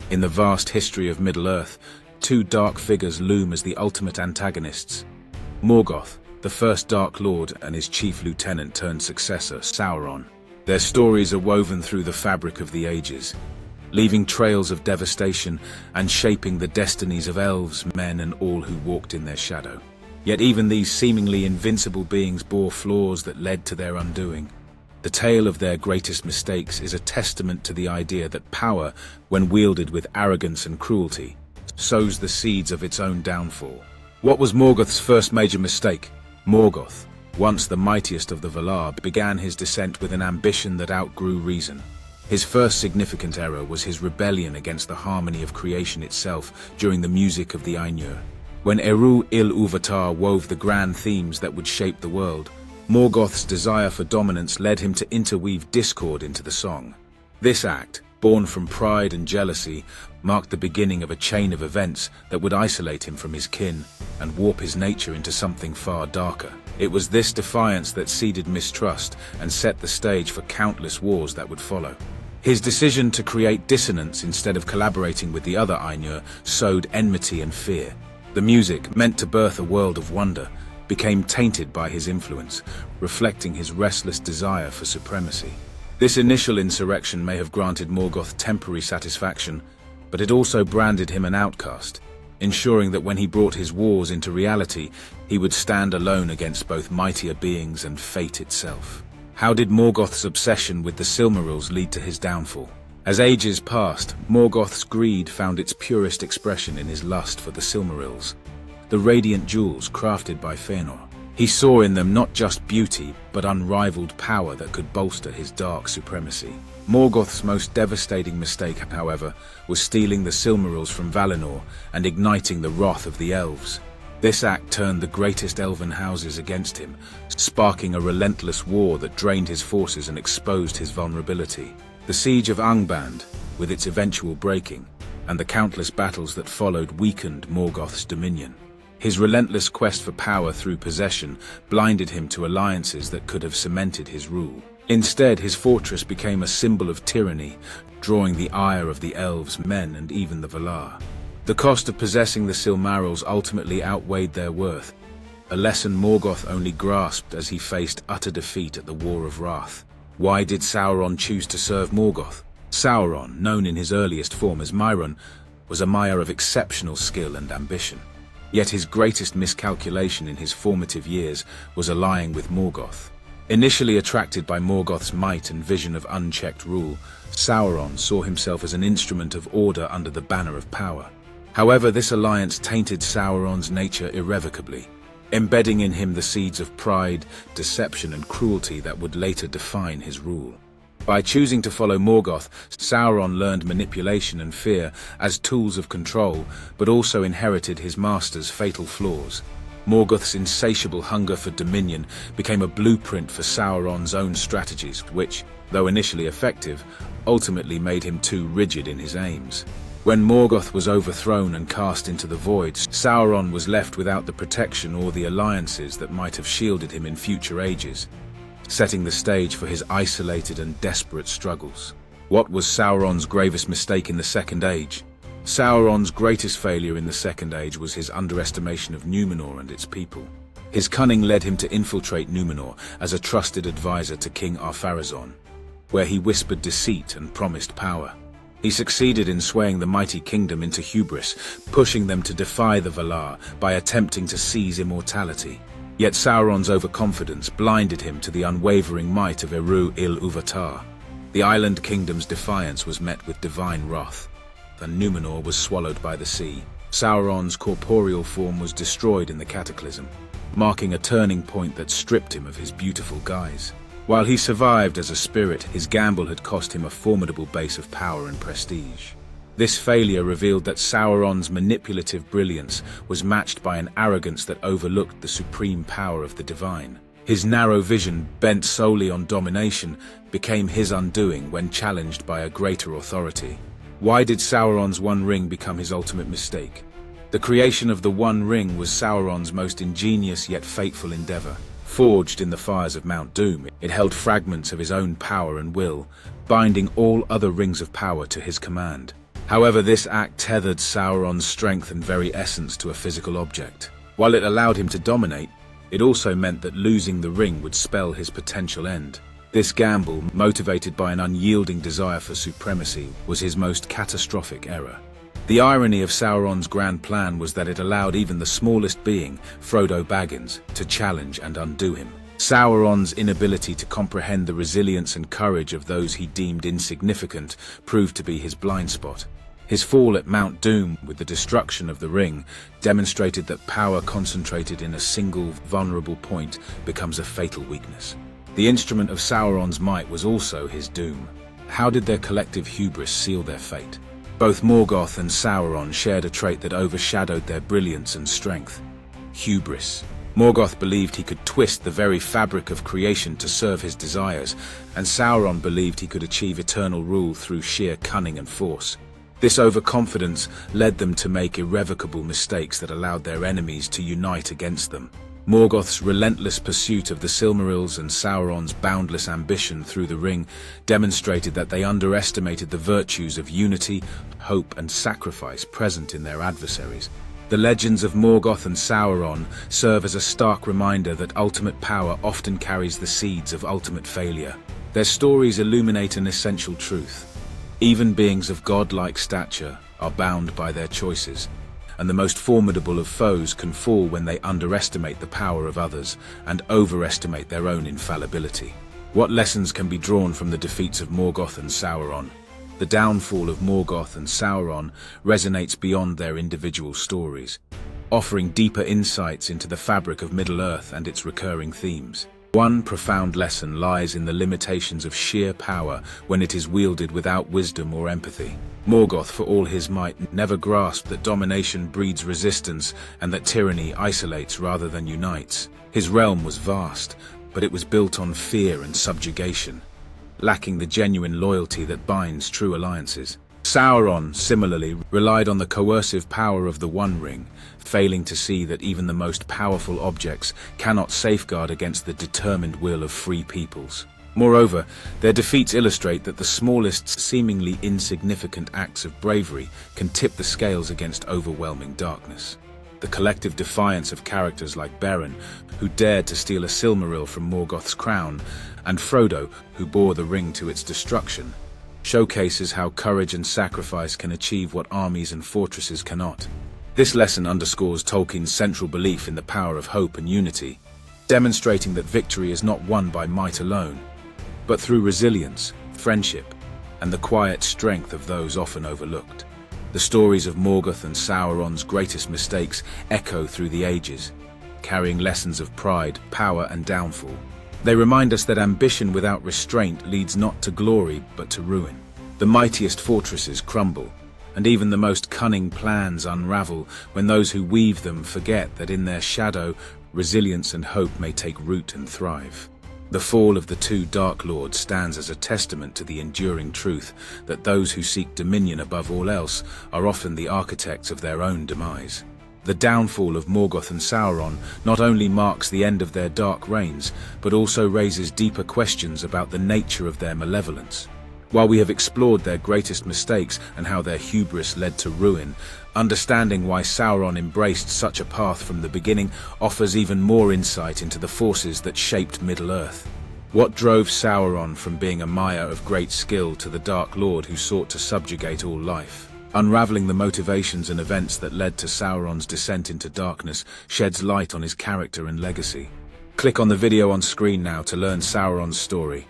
In the vast history of Middle-earth, two dark figures loom as the ultimate antagonists. Morgoth, the first Dark Lord, and his chief lieutenant turned successor, Sauron. Their stories are woven through the fabric of the ages, leaving trails of devastation and shaping the destinies of elves, men, and all who walked in their shadow. Yet even these seemingly invincible beings bore flaws that led to their undoing. The tale of their greatest mistakes is a testament to the idea that power, when wielded with arrogance and cruelty, sows the seeds of its own downfall. What was Morgoth's first major mistake? Morgoth, once the mightiest of the Valar, began his descent with an ambition that outgrew reason. His first significant error was his rebellion against the harmony of creation itself during the music of the Ainur. When Eru-il-Uvatar wove the grand themes that would shape the world, Morgoth's desire for dominance led him to interweave discord into the song. This act, born from pride and jealousy, marked the beginning of a chain of events that would isolate him from his kin and warp his nature into something far darker. It was this defiance that seeded mistrust and set the stage for countless wars that would follow. His decision to create dissonance instead of collaborating with the other Ainur sowed enmity and fear. The music, meant to birth a world of wonder, became tainted by his influence, reflecting his restless desire for supremacy. This initial insurrection may have granted Morgoth temporary satisfaction, but it also branded him an outcast, ensuring that when he brought his wars into reality, he would stand alone against both mightier beings and fate itself. How did Morgoth's obsession with the Silmarils lead to his downfall? As ages passed, Morgoth's greed found its purest expression in his lust for the Silmarils, the radiant jewels crafted by Fëanor. He saw in them not just beauty, but unrivaled power that could bolster his dark supremacy. Morgoth's most devastating mistake, however, was stealing the Silmarils from Valinor and igniting the wrath of the elves. This act turned the greatest elven houses against him, sparking a relentless war that drained his forces and exposed his vulnerability. The siege of Angband, with its eventual breaking, and the countless battles that followed weakened Morgoth's dominion. His relentless quest for power through possession blinded him to alliances that could have cemented his rule. Instead, his fortress became a symbol of tyranny, drawing the ire of the elves, men, and even the Valar. The cost of possessing the Silmarils ultimately outweighed their worth, a lesson Morgoth only grasped as he faced utter defeat at the War of Wrath. Why did Sauron choose to serve Morgoth? Sauron, known in his earliest form as Mairon, was a Maiar of exceptional skill and ambition. Yet his greatest miscalculation in his formative years was allying with Morgoth. Initially attracted by Morgoth's might and vision of unchecked rule, Sauron saw himself as an instrument of order under the banner of power. However, this alliance tainted Sauron's nature irrevocably, embedding in him the seeds of pride, deception, and cruelty that would later define his rule. By choosing to follow Morgoth, Sauron learned manipulation and fear as tools of control, but also inherited his master's fatal flaws. Morgoth's insatiable hunger for dominion became a blueprint for Sauron's own strategies, which, though initially effective, ultimately made him too rigid in his aims. When Morgoth was overthrown and cast into the void, Sauron was left without the protection or the alliances that might have shielded him in future ages, setting the stage for his isolated and desperate struggles. What was Sauron's gravest mistake in the Second Age? Sauron's greatest failure in the Second Age was his underestimation of Numor and its people. His cunning led him to infiltrate Numor as a trusted advisor to King Ar-Pharazôn, where he whispered deceit and promised power. He succeeded in swaying the mighty kingdom into hubris, pushing them to defy the Valar by attempting to seize immortality. Yet Sauron's overconfidence blinded him to the unwavering might of Eru-il-Uvatar. The island kingdom's defiance was met with divine wrath, and Numor was swallowed by the sea. Sauron's corporeal form was destroyed in the cataclysm, marking a turning point that stripped him of his beautiful guise. While he survived as a spirit, his gamble had cost him a formidable base of power and prestige. This failure revealed that Sauron's manipulative brilliance was matched by an arrogance that overlooked the supreme power of the divine. His narrow vision, bent solely on domination, became his undoing when challenged by a greater authority. Why did Sauron's One Ring become his ultimate mistake? The creation of the One Ring was Sauron's most ingenious yet fateful endeavor. Forged in the fires of Mount Doom, it held fragments of his own power and will, binding all other rings of power to his command. However, this act tethered Sauron's strength and very essence to a physical object. While it allowed him to dominate, it also meant that losing the ring would spell his potential end. This gamble, motivated by an unyielding desire for supremacy, was his most catastrophic error. The irony of Sauron's grand plan was that it allowed even the smallest being, Frodo Baggins, to challenge and undo him. Sauron's inability to comprehend the resilience and courage of those he deemed insignificant proved to be his blind spot. His fall at Mount Doom, with the destruction of the ring, demonstrated that power concentrated in a single, vulnerable point becomes a fatal weakness. The instrument of Sauron's might was also his doom. How did their collective hubris seal their fate? Both Morgoth and Sauron shared a trait that overshadowed their brilliance and strength: hubris. Morgoth believed he could twist the very fabric of creation to serve his desires, and Sauron believed he could achieve eternal rule through sheer cunning and force. This overconfidence led them to make irrevocable mistakes that allowed their enemies to unite against them. Morgoth's relentless pursuit of the Silmarils and Sauron's boundless ambition through the ring demonstrated that they underestimated the virtues of unity, hope, and sacrifice present in their adversaries. The legends of Morgoth and Sauron serve as a stark reminder that ultimate power often carries the seeds of ultimate failure. Their stories illuminate an essential truth: even beings of godlike stature are bound by their choices, and the most formidable of foes can fall when they underestimate the power of others and overestimate their own infallibility. What lessons can be drawn from the defeats of Morgoth and Sauron? The downfall of Morgoth and Sauron resonates beyond their individual stories, offering deeper insights into the fabric of Middle-earth and its recurring themes. One profound lesson lies in the limitations of sheer power when it is wielded without wisdom or empathy. Morgoth, for all his might, never grasped that domination breeds resistance and that tyranny isolates rather than unites. His realm was vast, but it was built on fear and subjugation, lacking the genuine loyalty that binds true alliances. Sauron, similarly, relied on the coercive power of the One Ring, failing to see that even the most powerful objects cannot safeguard against the determined will of free peoples. Moreover, their defeats illustrate that the smallest, seemingly insignificant acts of bravery can tip the scales against overwhelming darkness. The collective defiance of characters like Beren, who dared to steal a Silmaril from Morgoth's crown, and Frodo, who bore the ring to its destruction, showcases how courage and sacrifice can achieve what armies and fortresses cannot. This lesson underscores Tolkien's central belief in the power of hope and unity, demonstrating that victory is not won by might alone, but through resilience, friendship, and the quiet strength of those often overlooked. The stories of Morgoth and Sauron's greatest mistakes echo through the ages, carrying lessons of pride, power, and downfall. They remind us that ambition without restraint leads not to glory, but to ruin. The mightiest fortresses crumble, and even the most cunning plans unravel when those who weave them forget that in their shadow, resilience and hope may take root and thrive. The fall of the two Dark Lords stands as a testament to the enduring truth that those who seek dominion above all else are often the architects of their own demise. The downfall of Morgoth and Sauron not only marks the end of their dark reigns, but also raises deeper questions about the nature of their malevolence. While we have explored their greatest mistakes and how their hubris led to ruin, understanding why Sauron embraced such a path from the beginning offers even more insight into the forces that shaped Middle-earth. What drove Sauron from being a Maya of great skill to the Dark Lord who sought to subjugate all life? Unraveling the motivations and events that led to Sauron's descent into darkness sheds light on his character and legacy. Click on the video on screen now to learn Sauron's story.